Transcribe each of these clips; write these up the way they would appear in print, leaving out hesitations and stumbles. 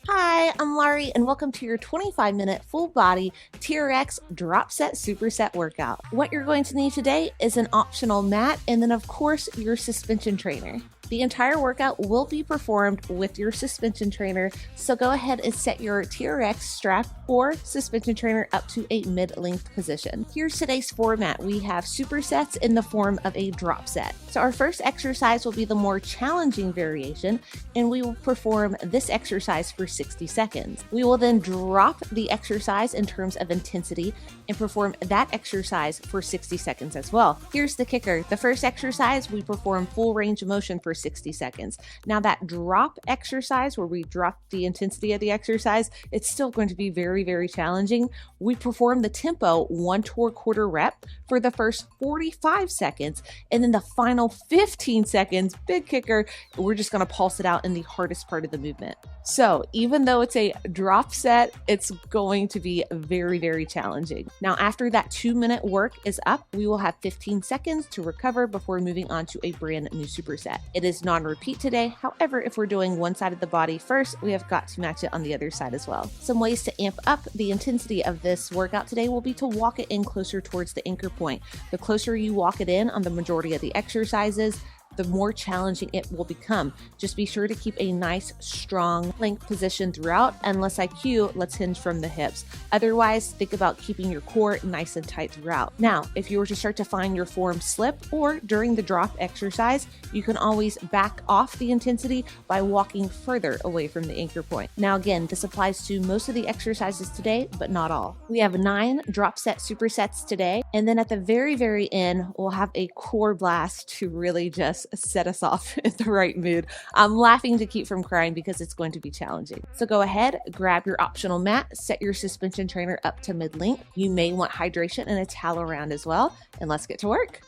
Hi, I'm Larie, and welcome to your 25-minute full-body TRX Dropset Superset workout. What you're going to need today is an optional mat and then, of course, your suspension trainer. The entire workout will be performed with your suspension trainer, so go ahead and set your TRX strap or suspension trainer up to a mid-length position. Here's today's format. We have supersets in the form of a drop set. So our first exercise will be the more challenging variation, and we will perform this exercise for 60 seconds. We will then drop the exercise in terms of intensity and perform that exercise for 60 seconds as well. Here's the kicker. The first exercise, we perform full range of motion for 60 seconds. Now that drop exercise where we drop the intensity of the exercise, it's still going to be very, very challenging. We perform the tempo 1 1/4 rep for the first 45 seconds, and then the final 15 seconds, big kicker, we're just going to pulse it out in the hardest part of the movement. So even though it's a drop set, it's going to be very, very challenging. Now, after that 2-minute work is up, we will have 15 seconds to recover before moving on to a brand new superset. It is non-repeat today. However, if we're doing one side of the body first, we have got to match it on the other side as well. Some ways to amp up the intensity of this workout today will be to walk it in closer towards the anchor point. The closer you walk it in on the majority of the exercises, the more challenging it will become. Just be sure to keep a nice, strong plank position throughout. Unless I cue, let's hinge from the hips. Otherwise, think about keeping your core nice and tight throughout. Now, if you were to start to find your form slip or during the drop exercise, you can always back off the intensity by walking further away from the anchor point. Now, again, this applies to most of the exercises today, but not all. We have 9 drop set supersets today. And then at the very, very end, we'll have a core blast to really just set us off in the right mood. I'm laughing to keep from crying because it's going to be challenging. So go ahead, grab your optional mat, set your suspension trainer up to mid-length. You may want hydration and a towel around as well, and let's get to work.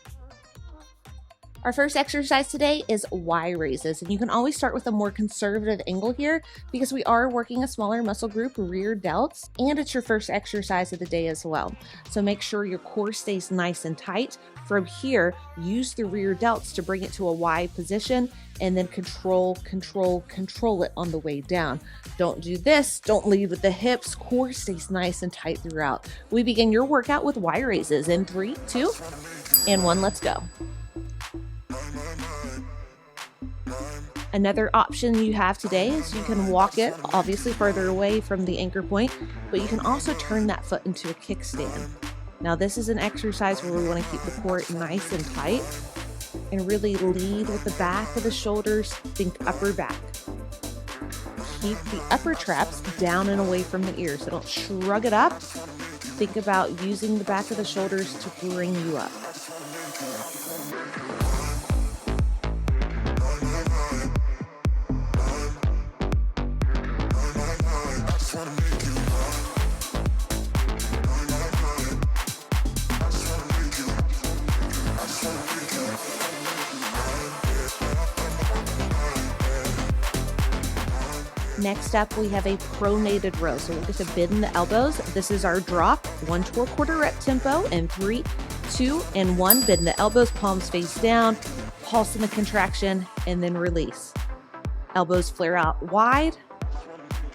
Our first exercise today is Y raises, and you can always start with a more conservative angle here because we are working a smaller muscle group, rear delts, and it's your first exercise of the day as well. So make sure your core stays nice and tight. From here, use the rear delts to bring it to a Y position and then control it on the way down. Don't do this, don't lead with the hips, core stays nice and tight throughout. We begin your workout with Y raises in 3, 2, and 1, let's go. Another option you have today is you can walk it obviously further away from the anchor point, but you can also turn that foot into a kickstand. Now this is an exercise where we want to keep the core nice and tight and really lead with the back of the shoulders, think upper back. Keep the upper traps down and away from the ears, so don't shrug it up. Think about using the back of the shoulders to bring you up. Next up, we have a pronated row. So we'll get to bend the elbows. This is our drop, 1 1/4 rep tempo in 3, 2, and 1. Bend the elbows, palms face down, pulse in the contraction, and then release. Elbows flare out wide,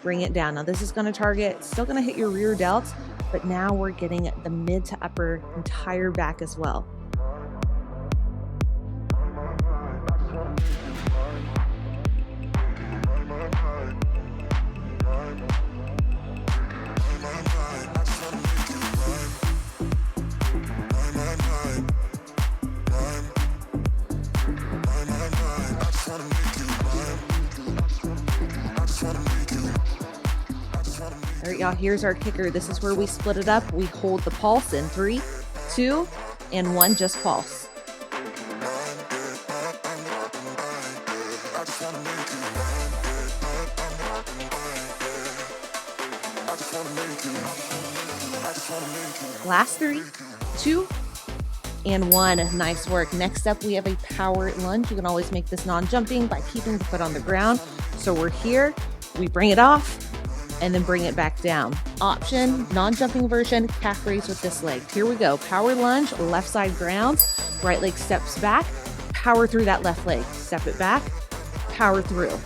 bring it down. Now this is gonna target, still gonna hit your rear delts, but now we're getting the mid to upper entire back as well. All right, y'all, here's our kicker. This is where we split it up. We hold the pulse in 3, 2, and 1, just pulse. Last 3, 2, and 1. Nice work. Next up, we have a power lunge. You can always make this non-jumping by keeping the foot on the ground. So we're here, we bring it off, and then bring it back down. Option, non-jumping version, calf raise with this leg. Here we go. Power lunge, left side grounds, right leg steps back, power through that left leg. Step it back, power through.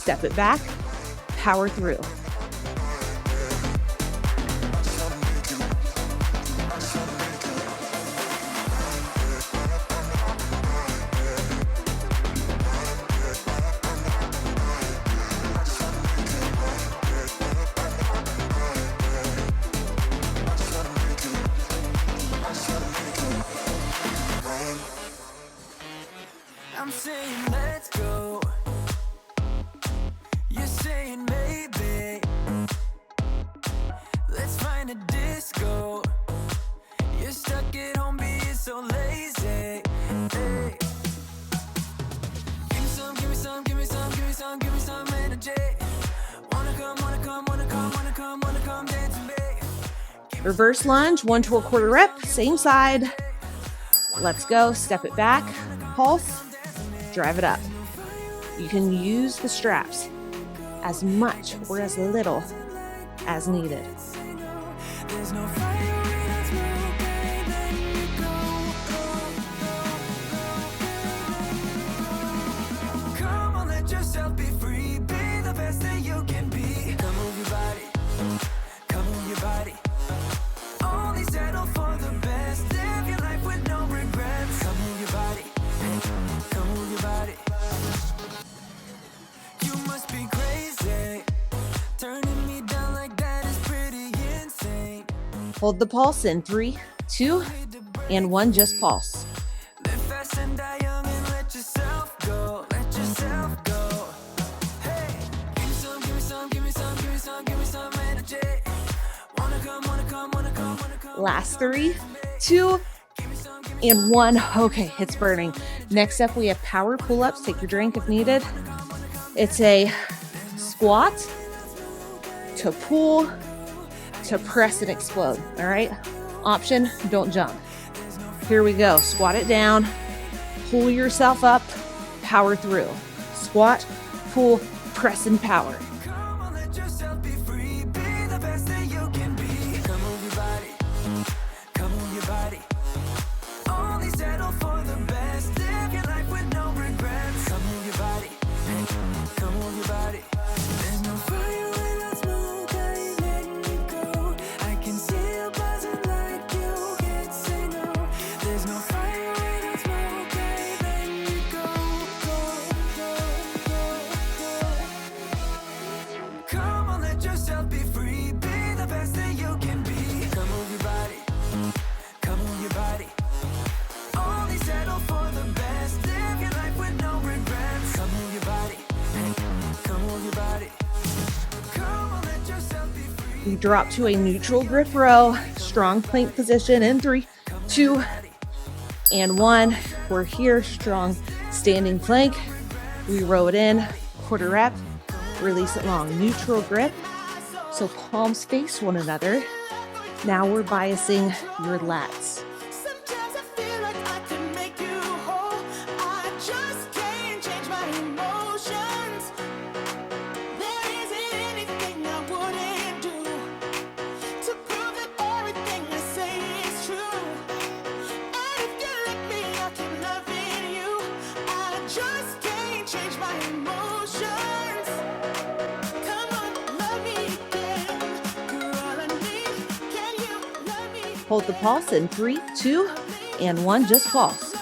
step it back, power through. I'm saying let's go. You're saying maybe. Let's find a disco. You're stuck at home being so lazy. Hey. Give me some, give me some, give me some, give me some, give me some energy. Wanna come dance with me. Reverse lunge, 1 to a quarter rep, same side. Let's go, step it back, pulse, drive it up. You can use the straps as much or as little as needed. There's no fire in us, we're okay, let me go. Come on, let yourself be free. Be the best that you can be. Come move your body. Come move your body. Only settle for the best. Live your life with no regrets. Come move your body. Come move your body. You must be crazy. Turning me down like that is pretty insane. Hold the pulse in 3, 2, and 1, just pulse. Live fast and die young and let yourself go. Let yourself go. Hey, give me some, give me some, give me some, give me some, give me some energy. Wanna come. Last 3, 2, and 1. Okay, it's burning. Next up, we have power pull-ups. Take your drink if needed. It's a squat to pull to press and explode. All right. Option, don't jump. Here we go. Squat it down, pull yourself up, power through. Squat, pull, press, and power. Come on, let yourself be free. Be the best that you can be. Come move your body. Come move your body. Only settle for the best. Live your life with no regrets. Come move your body. Come move your body. There's no fire when I smoke. I ain't letting you go. I can see you buzzing like you can't say no. There's no fire when I smoke. I ain't letting you go. Come on, let yourself be free. Be the best that you can be. Come move your body. Come move your body. Only settle for the best. Live your life with no regrets. Come move your body. Come move your body. Come on, let yourself be free. We drop to a neutral grip row, strong plank position in 3, 2, and 1. We're here, strong standing plank. We row it in, quarter rep, release it long, neutral grip. So palms face one another. Now we're biasing your lats. Sometimes I feel like I can make you whole. I just can't change my emotions. There isn't anything I wouldn't do to prove that everything I say is true. And if you let me, I keep loving you. I just can't change my emotions. Come on, love me again. You're all I need. Can you love me? Hold the pulse in 3, 2, and 1, just pulse.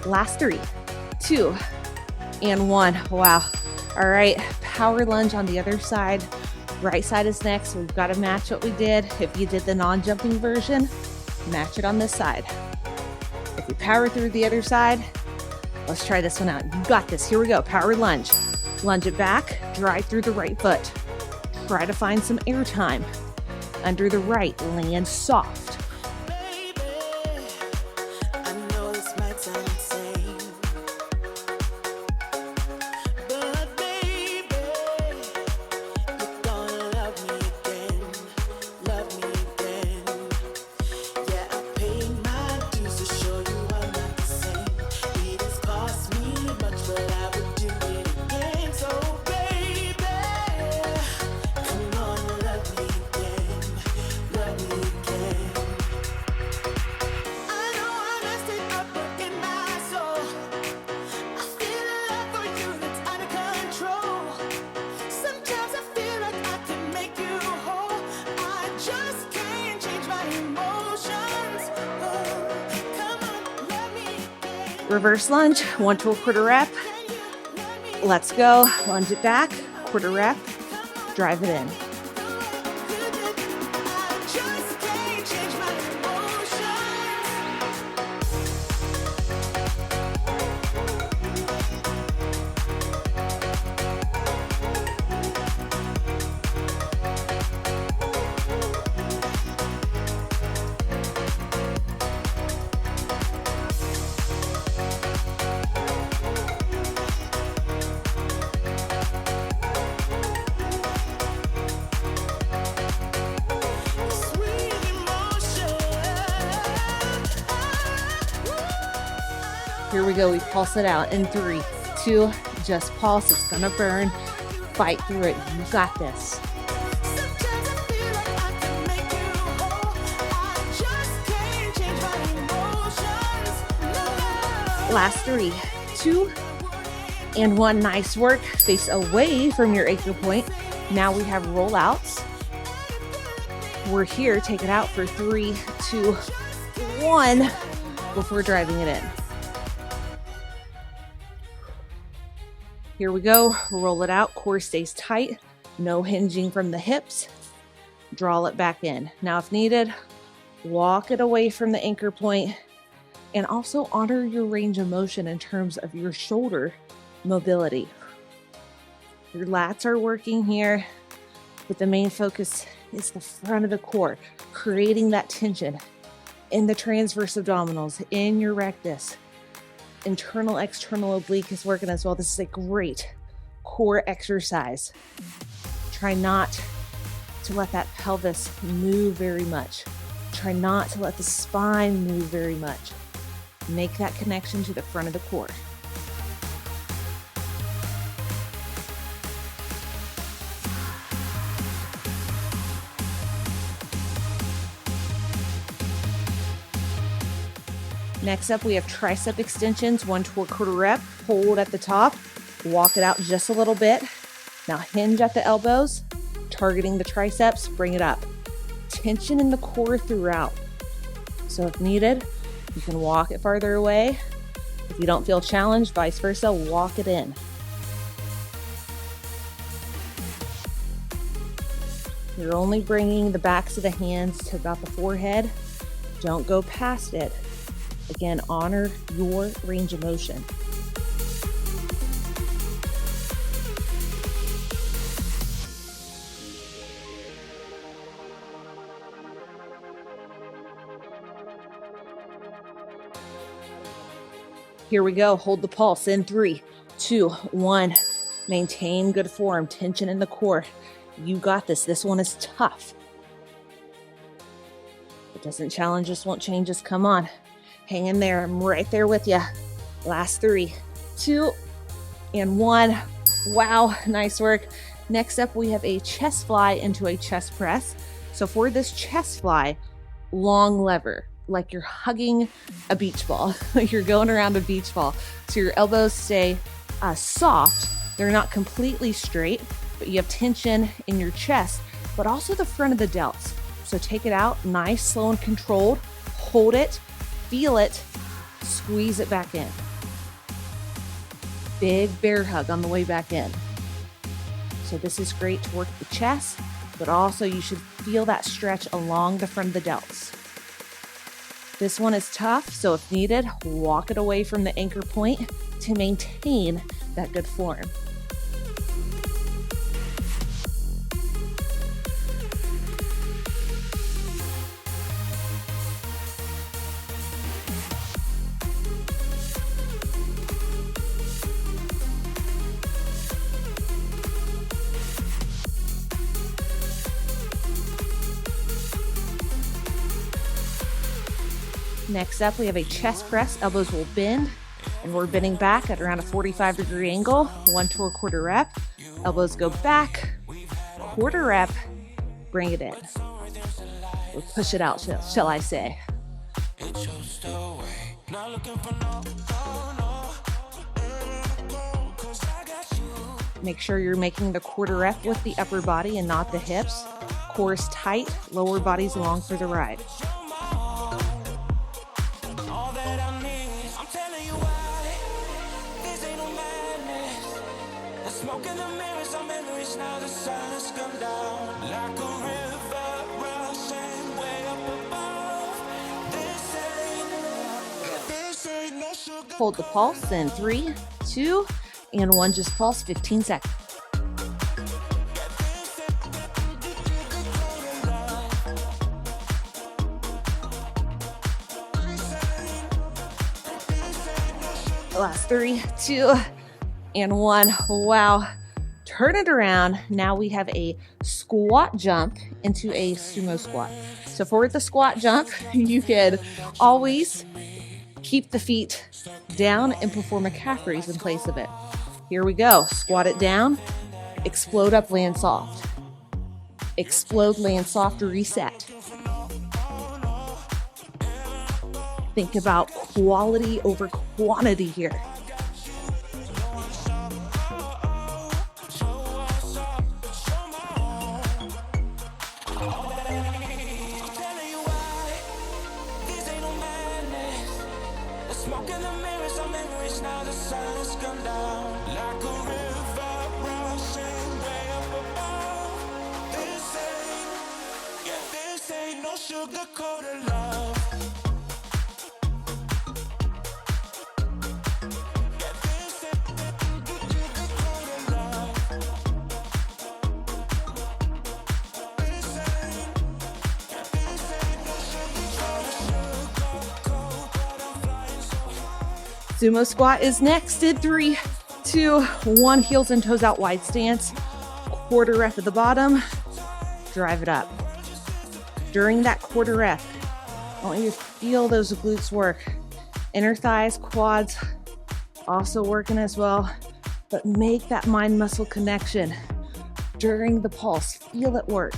Last 3, 2, and 1. Wow. All right, power lunge on the other side. Right side is next. We've got to match what we did. If you did the non-jumping version, match it on this side. If you power through the other side, let's try this one out. You got this. Here we go. Power lunge. Lunge it back, drive through the right foot. Try to find some air time. Under the right, land soft. I know this might sound insane, but baby, you're gonna love me again, Yeah, I paid my dues to show you I'm not the same. It has cost me much, but I would do it again. So baby, come on, love me again. Reverse lunge, 1 to a quarter rep. Let's go. Lunge it back, quarter rep, drive it in. Here we go. We pulse it out in 3, 2, just pulse. It's gonna burn. Fight through it. You got this. Last 3, 2, and 1. Nice work. Face away from your anchor point. Now we have rollouts. We're here. Take it out for 3, 2, 1 before driving it in. Here we go. Roll it out. Core stays tight. No hinging from the hips. Draw it back in. Now, if needed, walk it away from the anchor point, and also honor your range of motion in terms of your shoulder mobility. Your lats are working here, but the main focus is the front of the core, creating that tension in the transverse abdominals, in your rectus. Internal, external oblique is working as well. This is a great core exercise. Try not to let that pelvis move very much. Try not to let the spine move very much. Make that connection to the front of the core. Next up, we have tricep extensions, 1 to a quarter rep. Hold at the top, walk it out just a little bit. Now hinge at the elbows, targeting the triceps, bring it up. Tension in the core throughout. So if needed, you can walk it farther away. If you don't feel challenged, vice versa, walk it in. You're only bringing the backs of the hands to about the forehead. Don't go past it. Again, honor your range of motion. Here we go. Hold the pulse in 3, 2, 1. Maintain good form, tension in the core. You got this. This one is tough. It doesn't challenge us, won't change us. Come on. Hang in there. I'm right there with you. Last 3, 2, and 1. Wow, nice work. Next up, we have a chest fly into a chest press. So for this chest fly, long lever, like you're hugging a beach ball. You're going around a beach ball. So your elbows stay soft. They're not completely straight, but you have tension in your chest, but also the front of the delts. So take it out, nice, slow and controlled. Hold it. Feel it, squeeze it back in. Big bear hug on the way back in. So this is great to work the chest, but also you should feel that stretch along the front of the delts. This one is tough, so if needed, walk it away from the anchor point to maintain that good form. Next up, we have a chest press. Elbows will bend, and we're bending back at around a 45-degree angle, 1 to a quarter rep. Elbows go back, quarter rep, bring it in. Or push it out, shall I say. Make sure you're making the quarter rep with the upper body and not the hips. Core is tight, lower body's along for the ride. All that I need, I'm telling you why. now the sun has come down like a river rushing way up above. This ain't no sugar. Hold the pulse in 3, 2, and 1. Just pulse 15 seconds. Last 3, 2, and 1. Wow. Turn it around. Now we have a squat jump into a sumo squat. So for the squat jump, you could always keep the feet down and perform a calf raise in place of it. Here we go. Squat it down, explode up, land soft. Explode, land soft, reset. Think about quality over quantity here. Smoke in the mirrors, our memories now the sun has come down like a river rushing way up above. This ain't no sugar-coated love. Sumo squat is next in 3, 2, 1. Heels and toes out, wide stance. Quarter rep at the bottom. Drive it up. During that quarter rep, I want you to feel those glutes work. Inner thighs, quads, also working as well. But make that mind-muscle connection during the pulse. Feel it work.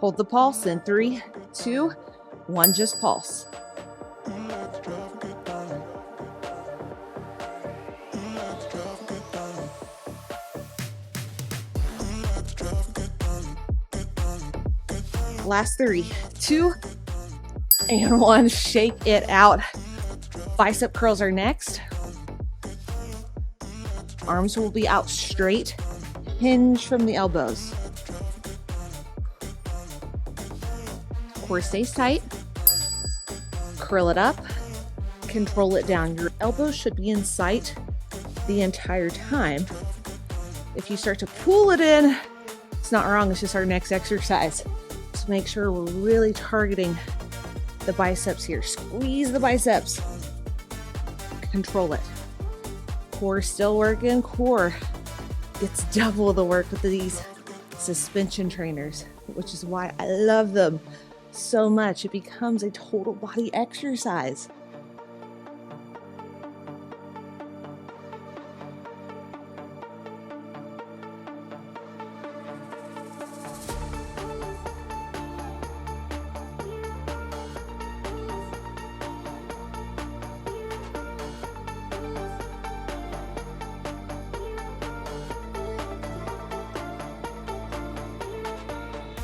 Hold the pulse in 3, 2, 1. Just pulse. Last 3, 2, and 1. Shake it out. Bicep curls are next. Arms will be out straight. Hinge from the elbows. Core stays tight. Curl it up. Control it down. Your elbows should be in sight the entire time. If you start to pull it in, it's not wrong. It's just our next exercise. So make sure we're really targeting the biceps here. Squeeze the biceps. Control it. Core still working. Core gets double the work with these suspension trainers, which is why I love them so much. It becomes a total body exercise.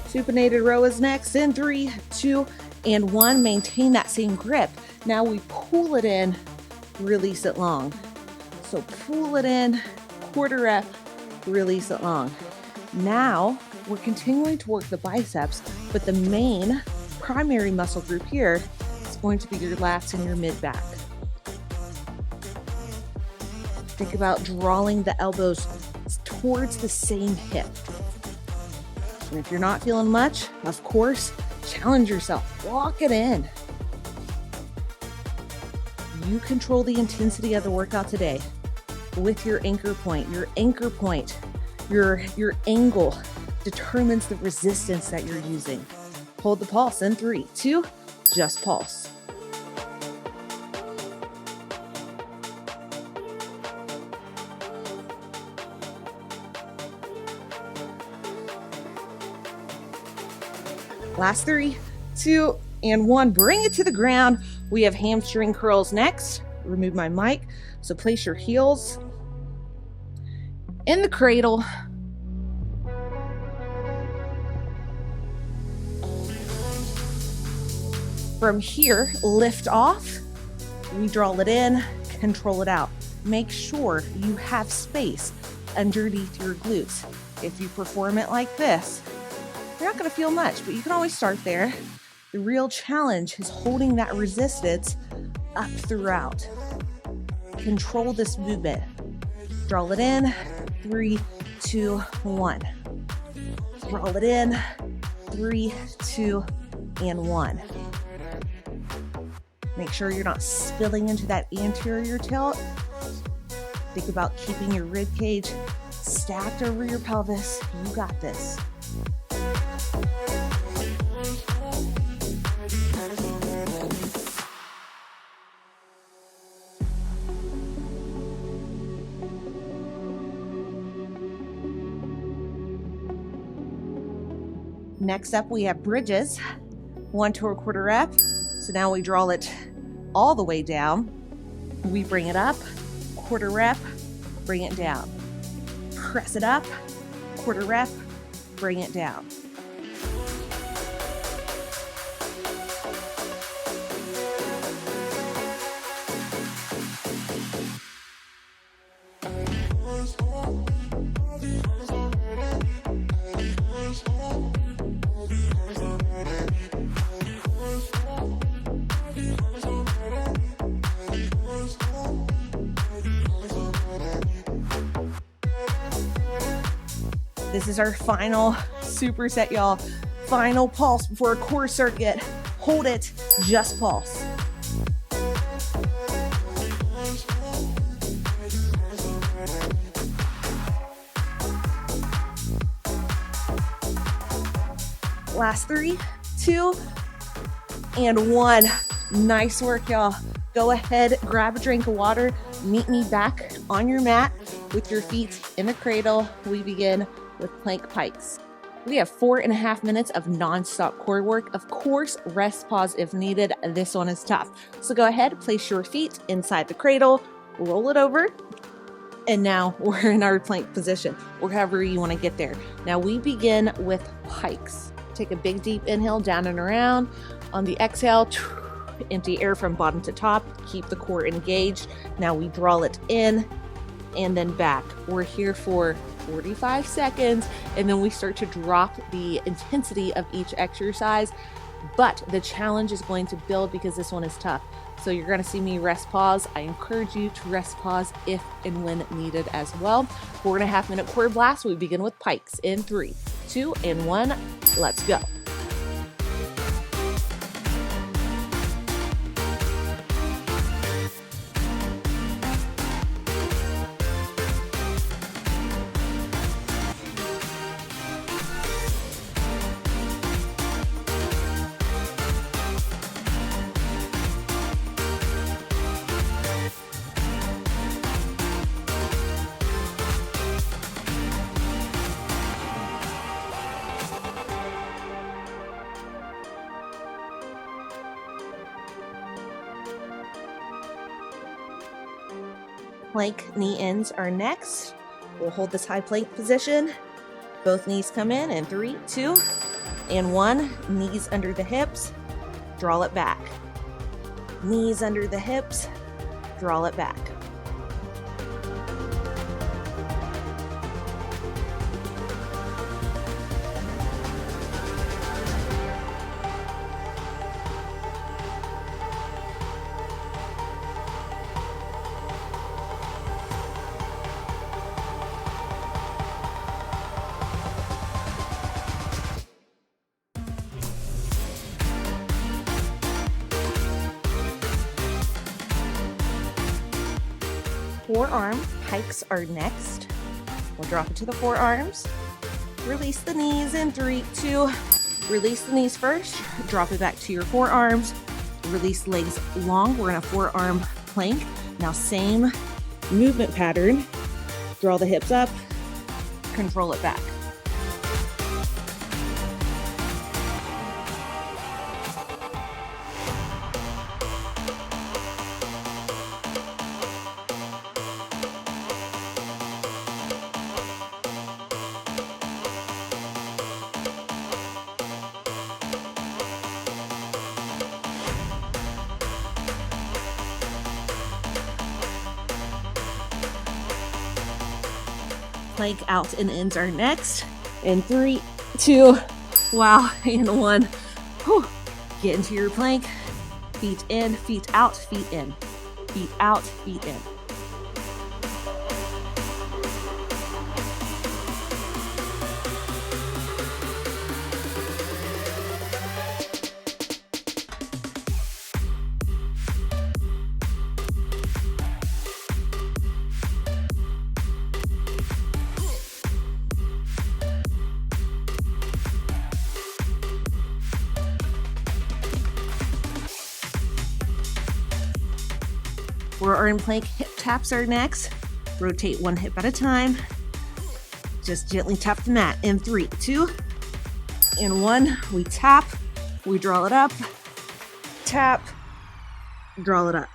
Supinated row is next in 3, 2, and 1. Maintain that same grip. Now we pull it in, release it long. So pull it in, quarter rep, release it long. Now we're continuing to work the biceps, but the main primary muscle group here is going to be your lats and your mid back. Think about drawing the elbows towards the same hip. And if you're not feeling much, of course, challenge yourself. Walk it in. You control the intensity of the workout today with your anchor point. Your anchor point, your angle determines the resistance that you're using. Hold the pulse in 3, 2, just pulse. Last 3, 2, and 1. Bring it to the ground. We have hamstring curls next. Remove my mic. So place your heels in the cradle. From here, lift off. We draw it in, control it out. Make sure you have space underneath your glutes. If you perform it like this, you're not going to feel much, but you can always start there. The real challenge is holding that resistance up throughout. Control this movement. Draw it in, 3, 2, 1. Draw it in, 3, 2, and 1. Make sure you're not spilling into that anterior tilt. Think about keeping your rib cage stacked over your pelvis. You got this. Next up, we have bridges, 1 to a quarter rep. So now we draw it all the way down. We bring it up, quarter rep, bring it down. Press it up, quarter rep, bring it down. This is our final superset, y'all. Final pulse before a core circuit. Hold it, just pulse. Last 3, 2, and 1. Nice work, y'all. Go ahead, grab a drink of water. Meet me back on your mat with your feet in the cradle. We begin with plank pikes. We have 4.5 minutes of non-stop core work. Of course, rest pause if needed. This one is tough. So go ahead, place your feet inside the cradle, roll it over, and now we're in our plank position, or however you want to get there. Now we begin with pikes. Take a big deep inhale, down and around. On the exhale, empty air from bottom to top. Keep the core engaged. Now we draw it in and then back. We're here for 45 seconds, and then we start to drop the intensity of each exercise, but the challenge is going to build because this one is tough. So you're going to see me rest pause. I encourage you to rest pause if and when needed as well. 4.5 minute core blast. We begin with pikes in 3, 2, and 1. Let's go. Plank knee ends are next. We'll hold this high plank position. Both knees come in 3, 2, and 1. Knees under the hips, draw it back. Knees under the hips, draw it back. Forearm pikes are next. We'll drop it to the forearms. Release the knees in 3, 2. Release the knees first. Drop it back to your forearms. Release legs long. We're in a forearm plank. Now same movement pattern. Draw the hips up. Control it back. plank out and ins are next. In 3, 2, wow, and 1. Whew. Get into your plank. Feet in, feet out, feet in. Feet out, feet in. We're in plank, hip taps are next. Rotate one hip at a time. Just gently tap the mat. In 3, 2, and 1. We tap, we draw it up, tap, draw it up.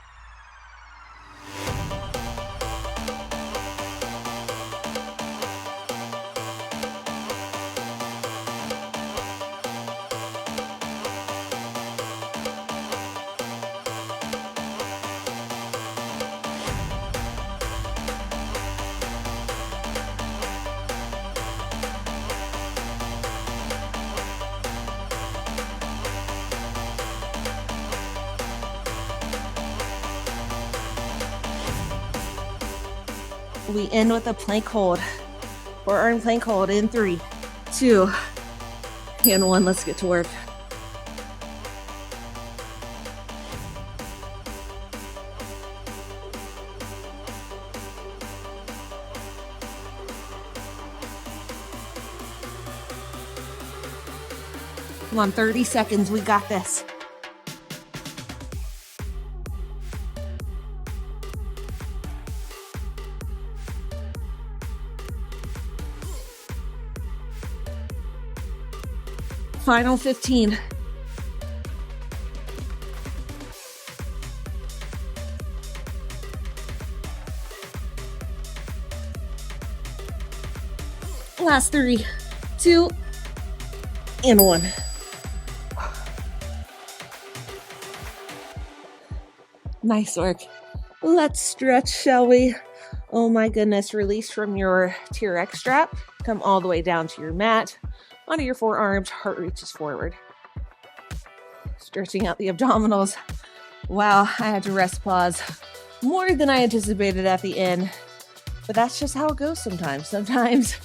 We end with a plank hold. We're in plank hold in 3, 2, and 1. Let's get to work. Come on, 30 seconds. We got this. Final 15. Last 3, 2, and 1. Nice work. Let's stretch, shall we? Oh my goodness. Release from your TRX strap. Come all the way down to your mat. Onto your forearms, heart reaches forward. Stretching out the abdominals. Wow, I had to rest pause more than I anticipated at the end. But that's just how it goes sometimes. Sometimes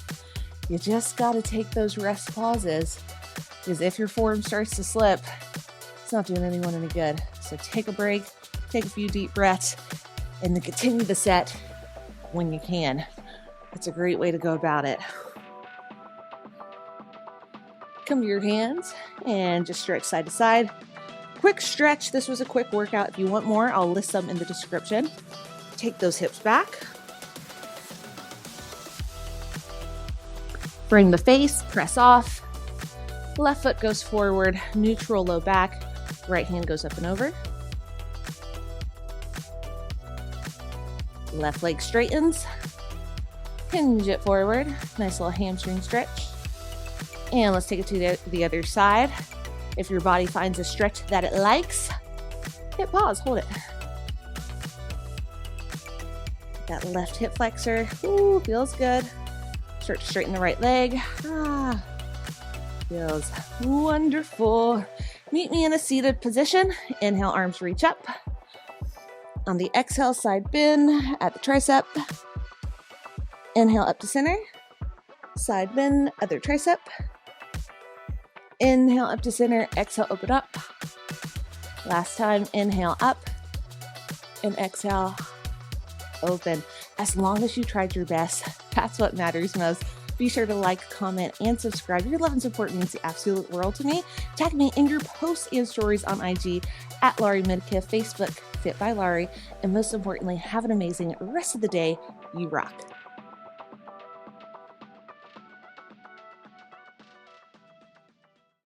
you just gotta take those rest pauses, because if your form starts to slip, it's not doing anyone any good. So take a break, take a few deep breaths, and then continue the set when you can. It's a great way to go about it. Come to your hands and just stretch side to side. Quick stretch. This was a quick workout. If you want more, I'll list them in the description. Take those hips back. Bring the face, press off. Left foot goes forward, neutral low back. Right hand goes up and over. Left leg straightens. Hinge it forward. Nice little hamstring stretch. And let's take it to the other side. If your body finds a stretch that it likes, hit pause, hold it. That left hip flexor, ooh, feels good. Start to straighten the right leg. Feels wonderful. Meet me in a seated position. Inhale, arms reach up. On the exhale, side bend at the tricep. Inhale up to center. Side bend, other tricep. Inhale up to center, exhale, open up. Last time, inhale up and exhale, open. As long as you tried your best, that's what matters most. Be sure to like, comment, and subscribe. Your love and support means the absolute world to me. Tag me in your posts and stories on IG at Larie Midkiff, Facebook, Fit by Larie, and most importantly, have an amazing rest of the day. You rock.